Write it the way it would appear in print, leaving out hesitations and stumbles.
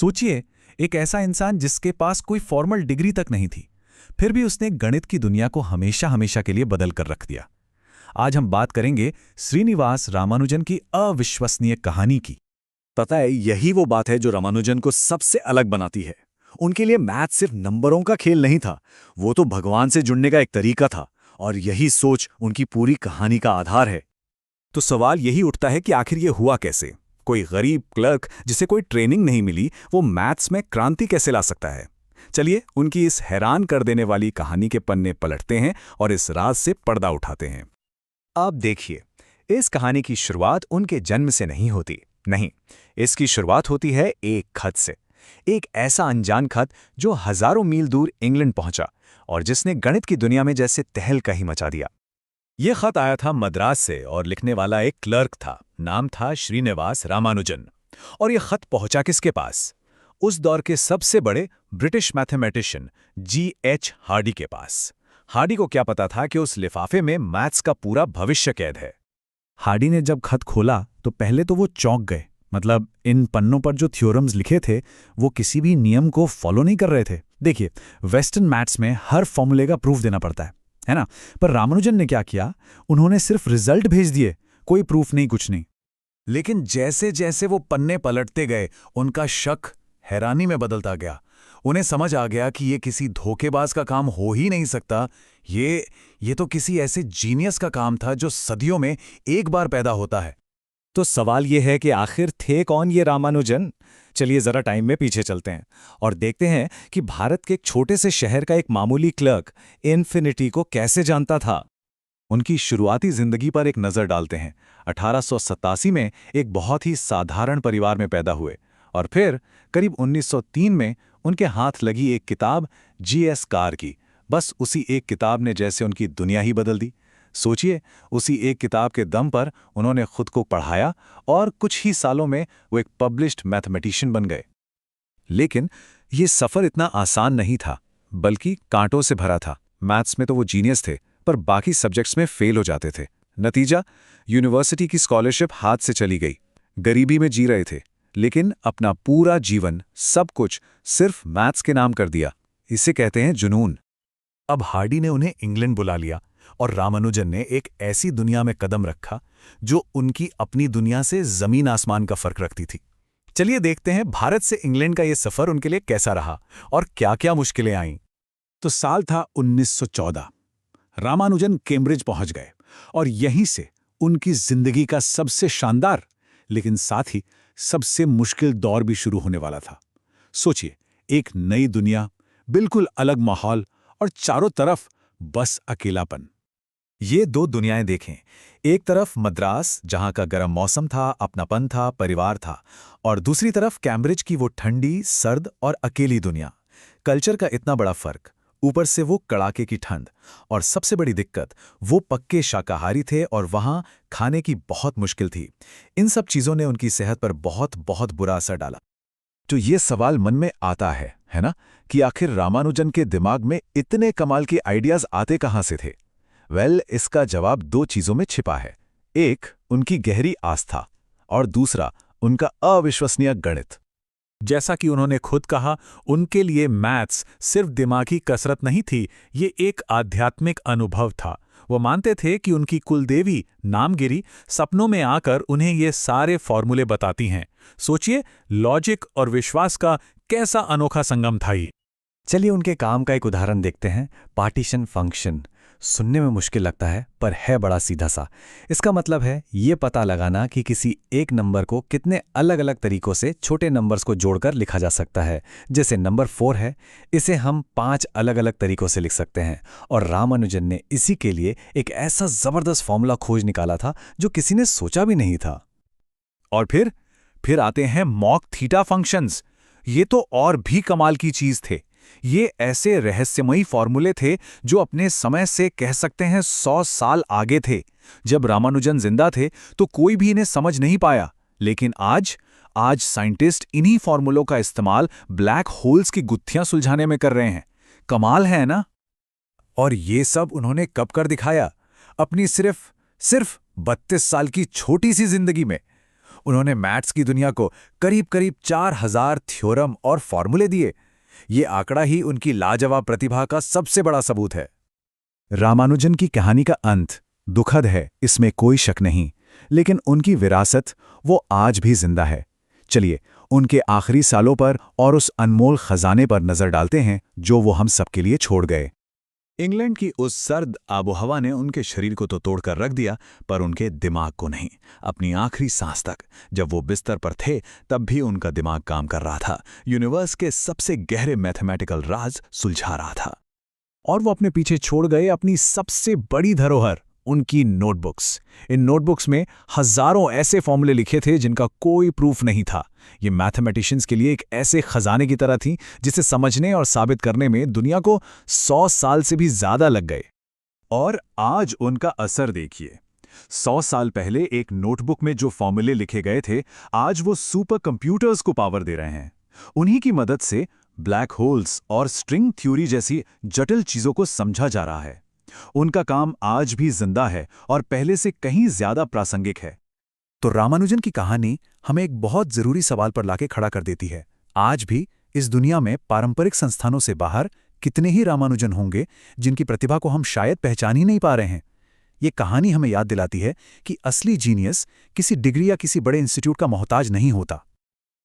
सोचिए, एक ऐसा इंसान जिसके पास कोई फॉर्मल डिग्री तक नहीं थी, फिर भी उसने गणित की दुनिया को हमेशा हमेशा के लिए बदल कर रख दिया। आज हम बात करेंगे श्रीनिवास रामानुजन की अविश्वसनीय कहानी की। पता है, यही वो बात है जो रामानुजन को सबसे अलग बनाती है। उनके लिए मैथ सिर्फ नंबरों का खेल नहीं था, वो तो भगवान से जुड़ने का एक तरीका था, और यही सोच उनकी पूरी कहानी का आधार है। तो सवाल यही उठता है कि आखिर ये हुआ कैसे? कोई गरीब क्लर्क जिसे कोई ट्रेनिंग नहीं मिली, वो मैथ्स में क्रांति कैसे ला सकता है? चलिए उनकी इस हैरान कर देने वाली कहानी के पन्ने पलटते हैं और इस राज से पर्दा उठाते हैं। अब देखिए, इस कहानी की शुरुआत उनके जन्म से नहीं होती। नहीं, इसकी शुरुआत होती है एक खत से। एक ऐसा अनजान खत जो हजारों मील दूर इंग्लैंड पहुंचा और जिसने गणित की दुनिया में जैसे तहलका ही मचा दिया। यह खत आया था मद्रास से और लिखने वाला एक क्लर्क था। नाम था श्रीनिवास रामानुजन। और यह खत पहुंचा किसके पास? उस दौर के सबसे बड़े ब्रिटिश मैथमेटिशियन G.H. हार्डी के पास। हार्डी को क्या पता था कि उस लिफाफे में मैथ्स का पूरा भविष्य कैद है। हार्डी ने जब खत खोला तो पहले तो वो चौंक गए। मतलब इन पन्नों पर जो थ्योरम्स लिखे थे वो किसी भी नियम को फॉलो नहीं कर रहे थे। देखिए, वेस्टर्न मैथ्स में हर फॉर्मूले का प्रूफ देना पड़ता है ना? पर रामानुजन ने क्या किया, उन्होंने सिर्फ रिजल्ट भेज दिए, कोई प्रूफ नहीं, कुछ नहीं। लेकिन जैसे जैसे वो पन्ने पलटते गए, उनका शक हैरानी में बदलता गया। उन्हें समझ आ गया कि ये किसी धोखेबाज का काम हो ही नहीं सकता। ये तो किसी ऐसे जीनियस का काम था जो सदियों में एक बार पैदा होता है। तो सवाल ये है कि आखिर थे कौन ये रामानुजन? चलिए जरा टाइम में पीछे चलते हैं और देखते हैं कि भारत के एक छोटे से शहर का एक मामूली क्लर्क इन्फिनिटी को कैसे जानता था। उनकी शुरुआती जिंदगी पर एक नजर डालते हैं। 1887 में एक बहुत ही साधारण परिवार में पैदा हुए और फिर करीब 1903 में उनके हाथ लगी एक किताब G.S. कार की। बस उसी एक किताब ने जैसे उनकी दुनिया ही बदल दी। सोचिए, उसी एक किताब के दम पर उन्होंने खुद को पढ़ाया और कुछ ही सालों में वो एक पब्लिश्ड मैथमेटिशियन बन गए। लेकिन ये सफर इतना आसान नहीं था, बल्कि कांटों से भरा था। मैथ्स में तो वो जीनियस थे, पर बाकी सब्जेक्ट्स में फेल हो जाते थे। नतीजा, यूनिवर्सिटी की स्कॉलरशिप हाथ से चली गई। गरीबी में जी रहे थे, लेकिन अपना पूरा जीवन, सब कुछ सिर्फ मैथ्स के नाम कर दिया। इसे कहते हैं जुनून। अब हार्डी ने उन्हें इंग्लैंड बुला लिया और रामानुजन ने एक ऐसी दुनिया में कदम रखा जो उनकी अपनी दुनिया से जमीन आसमान का फर्क रखती थी। चलिए देखते हैं भारत से इंग्लैंड का यह सफर उनके लिए कैसा रहा और क्या-क्या मुश्किलें आईं। तो साल था 1914। रामानुजन कैम्ब्रिज पहुंच गए और यहीं से उनकी जिंदगी का सबसे शानदार, लेकिन साथ ही सबसे मुश्किल दौर भी शुरू होने वाला था। सोचिए, एक नई दुनिया, बिल्कुल अलग माहौल और चारों तरफ बस अकेलापन। ये दो दुनियाएं देखें। एक तरफ मद्रास, जहां का गर्म मौसम था, अपनापन था, परिवार था, और दूसरी तरफ कैम्ब्रिज की वो ठंडी, सर्द और अकेली दुनिया। कल्चर का इतना बड़ा फर्क, ऊपर से वो कड़ाके की ठंड, और सबसे बड़ी दिक्कत, वो पक्के शाकाहारी थे और वहां खाने की बहुत मुश्किल थी। इन सब चीजों ने उनकी सेहत पर बहुत बहुत बुरा असर डाला। तो ये सवाल मन में आता है ना, कि आखिर रामानुजन के दिमाग में इतने कमाल के आइडियाज आते कहां से थे? इसका जवाब दो चीजों में छिपा है। एक, उनकी गहरी आस्था, और दूसरा, उनका अविश्वसनीय गणित। जैसा कि उन्होंने खुद कहा, उनके लिए मैथ्स सिर्फ दिमागी कसरत नहीं थी, ये एक आध्यात्मिक अनुभव था। वो मानते थे कि उनकी कुलदेवी नामगिरी सपनों में आकर उन्हें ये सारे फॉर्मूले बताती हैं। सोचिए, लॉजिक और विश्वास का कैसा अनोखा संगम था ये। चलिए उनके काम का एक उदाहरण देखते हैं। पार्टीशन फंक्शन सुनने में मुश्किल लगता है, पर है बड़ा सीधा सा। इसका मतलब है ये पता लगाना कि किसी एक नंबर को कितने अलग अलग तरीकों से छोटे नंबर्स को जोड़कर लिखा जा सकता है। जैसे नंबर 4 है, इसे हम 5 अलग अलग तरीकों से लिख सकते हैं। और रामानुजन ने इसी के लिए एक ऐसा जबरदस्त फॉर्मूला खोज निकाला था जो किसी ने सोचा भी नहीं था। और फिर आते हैं मॉक थीटा फंक्शंस। ये तो और भी कमाल की चीज थे। ये ऐसे रहस्यमयी फॉर्मूले थे जो अपने समय से कह सकते हैं 100 साल आगे थे। जब रामानुजन जिंदा थे तो कोई भी इन्हें समझ नहीं पाया, लेकिन आज साइंटिस्ट इन्हीं फॉर्मूलों का इस्तेमाल ब्लैक होल्स की गुत्थियां सुलझाने में कर रहे हैं। कमाल है ना? और ये सब उन्होंने कब कर दिखाया? अपनी सिर्फ 32 साल की छोटी सी जिंदगी में। उन्होंने मैथ्स की दुनिया को करीब करीब 4000 थ्योरम और फॉर्मूले दिए। ये आंकड़ा ही उनकी लाजवाब प्रतिभा का सबसे बड़ा सबूत है। रामानुजन की कहानी का अंत दुखद है, इसमें कोई शक नहीं, लेकिन उनकी विरासत वो आज भी जिंदा है। चलिए उनके आखिरी सालों पर और उस अनमोल खजाने पर नजर डालते हैं जो वो हम सबके लिए छोड़ गए। इंग्लैंड की उस सर्द आबोहवा ने उनके शरीर को तो तोड़कर रख दिया, पर उनके दिमाग को नहीं। अपनी आखिरी सांस तक जब वो बिस्तर पर थे तब भी उनका दिमाग काम कर रहा था, यूनिवर्स के सबसे गहरे मैथमेटिकल राज सुलझा रहा था। और वो अपने पीछे छोड़ गए अपनी सबसे बड़ी धरोहर, उनकी नोटबुक्स। इन नोटबुक्स में हजारों ऐसे फॉर्मूले लिखे थे जिनका कोई प्रूफ नहीं था। ये मैथमेटिशियंस के लिए एक ऐसे खजाने की तरह थी जिसे समझने और साबित करने में दुनिया को 100 साल से भी ज्यादा लग गए। और आज उनका असर देखिए। 100 साल पहले एक नोटबुक में जो फॉर्मूले लिखे गए थे, आज वो सुपर कंप्यूटर्स को पावर दे रहे हैं। उन्हीं की मदद से ब्लैक होल्स और स्ट्रिंग थ्योरी जैसी जटिल चीजों को समझा जा रहा है। उनका काम आज भी जिंदा है और पहले से कहीं ज्यादा प्रासंगिक है। तो रामानुजन की कहानी हमें एक बहुत जरूरी सवाल पर लाके खड़ा कर देती है। आज भी इस दुनिया में पारंपरिक संस्थानों से बाहर कितने ही रामानुजन होंगे जिनकी प्रतिभा को हम शायद पहचान ही नहीं पा रहे हैं। ये कहानी हमें याद दिलाती है कि असली जीनियस किसी डिग्री या किसी बड़े इंस्टीट्यूट का मोहताज नहीं होता।